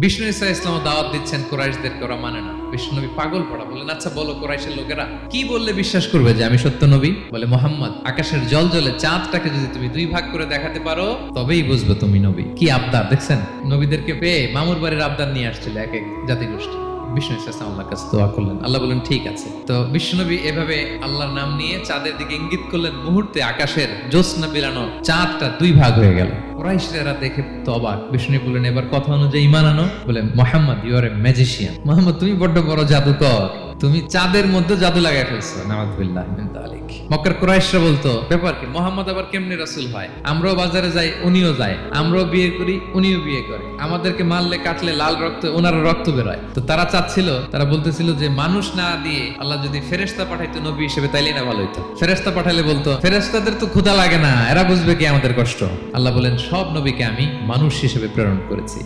বিষ্ণু ঈসা ইসলাম দাওয়াত দিচ্ছেন, কুরাইশদেরকে ওরা মানে না। বিষ্ণু নবী পাগল পড়া, বললেন আচ্ছা বলো কুরাইশের লোকেরা কি বললে বিশ্বাস করবে যে আমি সত্য নবী? বলে মোহাম্মদ, আকাশের জল জলে চাঁদটাকে যদি তুমি দুই ভাগ করে দেখাতে পারো তবেই বুঝবে তুমি নবী। কি আবদার দেখছেন, নবীদেরকে পেয়ে মামুর বাড়ির আবদার নিয়ে আসছিল এক এক জাতিগোষ্ঠী। বিষ্ণু ঈসা ইসলাম আল্লাহর কাছে দোয়া করলেন, আল্লাহ বললেন ঠিক আছে। তো বিশ্বনবী এভাবে আল্লাহর নাম নিয়ে চাঁদের দিকে ইঙ্গিত করলেন, মুহূর্তে আকাশের জ্যোৎস্না বিলানো চাঁদটা দুই ভাগ হয়ে গেল। কুরাইশরা দেখে তো অবাক। বিষ্ণু বললেন এবার কথা অনুযায়ী ঈমান আনো। বলে Mohammad, you are a magician. Mohammad, তুমি বড্ড বড় জাদুকর, তুমি চাঁদের মধ্যে জাদু লাগাই ফেলছো। নাউযুবিল্লাহ মিন যালিক। মক্কার কুরাইশরা বলতো ব্যাপার কি, মোহাম্মদ আবার কেমনে রাসূল হয়? আমরাও বাজারে যাই, উনিও যায়, আমরাও বিয়ে করি, উনিও বিয়ে করে, আমাদেরকে মারলে কাটলে লাল রক্ত, ওনারও রক্ত বেরোয়। তো তারা চাচ্ছিল, তারা বলতেছিল যে মানুষ না দিয়ে আল্লাহ যদি ফেরেশতা পাঠাইতো নবী হিসেবে তাইলে না ভালো হইতো। ফেরেশতা পাঠালে বলতো ফেরেশতাদের তো ক্ষুধা লাগে না, এরা বুঝবে কি আমাদের কষ্ট। আল্লাহ বলেন সব নবীকে আমি মানুষ হিসেবে প্রেরণ করেছি।